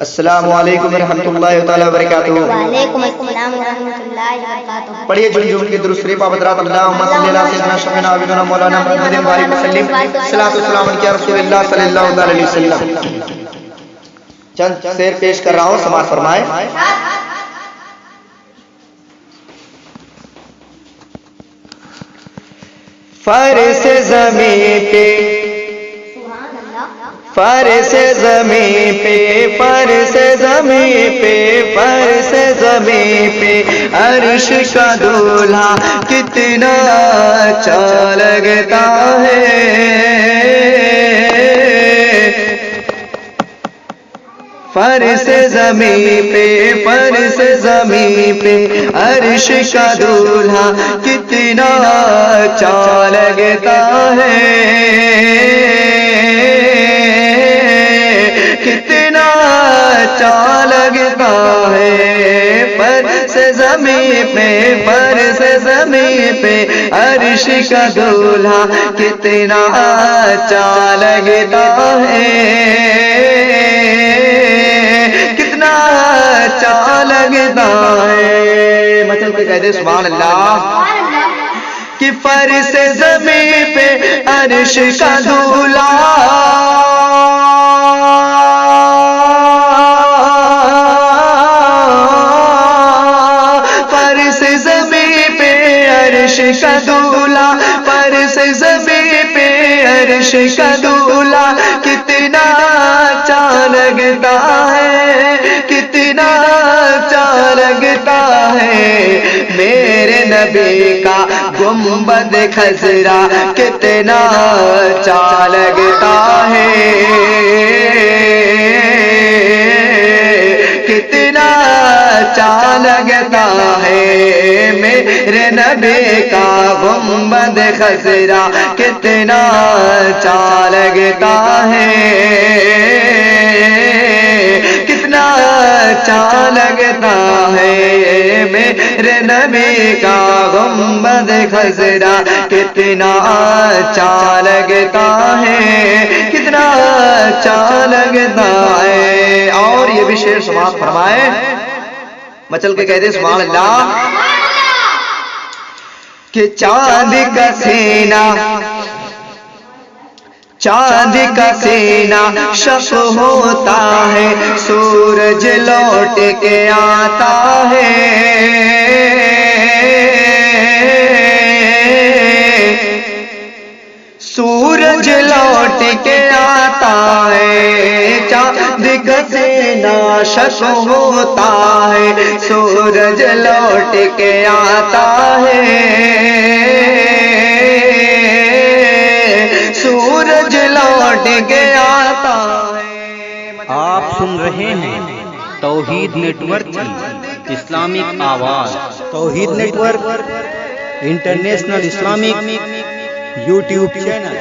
السلام علیکم ورحمۃ اللہ تعالی وبرکاتہ۔ وعلیکم السلام ورحمۃ اللہ وبرکاتہ۔ پڑھیے جھوم کے درود شریف حضرات اللہم صلی علی سیدنا شفیعنا حبیبنا مولانا محمد وعلیہ وسلم صلاۃ والسلام علی رسول اللہ صلی اللہ علیہ وسلم۔ چند شعر پیش کر رہا ہوں، سماعت فرمائیں۔ فرش زمین پہ، فرش زمین پہ، فرش زمین پہ، فرش زمین پہ عرش کا دولہا کتنا اچھا لگتا ہے۔ فرش زمین پہ، فرش زمین پہ عرش کا دولہا کتنا اچھا لگتا ہے، کتنا اچھا لگتا ہے۔ فرش زمین پہ، فرش زمین پہ عرش کا دولہا کتنا اچھا لگتا ہے، کتنا اچھا لگتا ہے۔ مچل کے کہہ دے سبحان اللہ۔ کہ فرش زمین پہ عرش کا دولہا کا دولہا، فرش زمین پہ عرش کا دولہا کتنا اچھا لگتا ہے، کتنا اچھا لگتا ہے۔ میرے نبی کا گنبد خضرا کتنا اچھا لگتا ہے، کتنا اچھا لگتا ہے۔ میرے نبی کا گنبد خضرا کتنا اچھا لگتا ہے، کتنا اچھا لگتا ہے۔ میرے نبی کا گنبد خضرا کتنا اچھا لگتا ہے، کتنا اچھا لگتا ہے۔ اور یہ بھی شعر سماعت فرمائے، مچل کے کہہ دے سبحان اللہ۔ کہ چاند کا سینہ، چاند کا سینہ شق ہوتا ہے، سورج لوٹ کے آتا ہے۔ سورج لوٹ کے آتا ہے، چاند کا سینہ شق ہوتا ہے، سورج لوٹ کے آتا ہے، سورج لوٹ کے آتا ہے۔ آپ سن رہے ہیں توحید نیٹ ورک کی اسلامک آواز۔ Tawheed network international Islamic YouTube channel.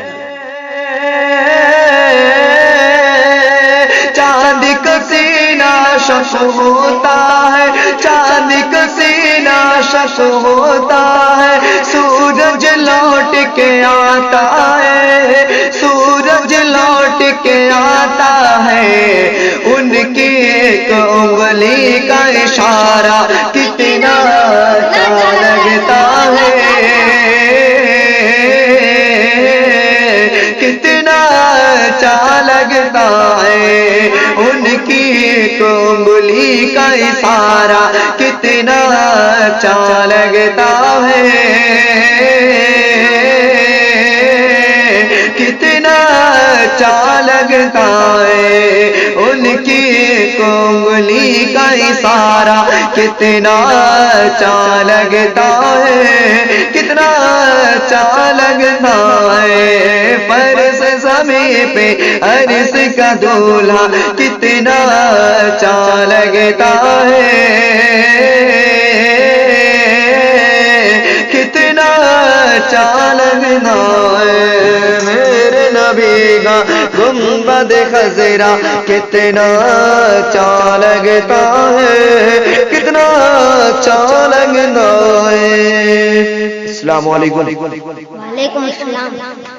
چاند کا سینہ شق ہوتا ہے، چاند کا سینہ شق ہوتا ہے، سورج لوٹ کے آتا ہے، سورج لوٹ کے آتا ہے۔ ان کی ایک انگلی کا اشارہ کتنا اچھا لگتا ہے، کتنا اچھا لگتا ہے۔ ان کی ایک انگلی کا اشارہ کتنا اچھا لگتا ہے، کتنا اچھا لگتا ہے۔ ان کی ایک انگلی کا اشارہ کتنا اچھا لگتا ہے، کتنا اچھا لگتا ہے۔ فرش زمین پہ عرش کا دولہا کتنا اچھا لگتا ہے، کتنا اچھا لگتا ہے۔ میرے نبی کا گنبد خضرا کتنا اچھا لگتا ہے، کتنا اچھا لگتا ہے۔ السلام علیکم۔ وعلیکم السلام۔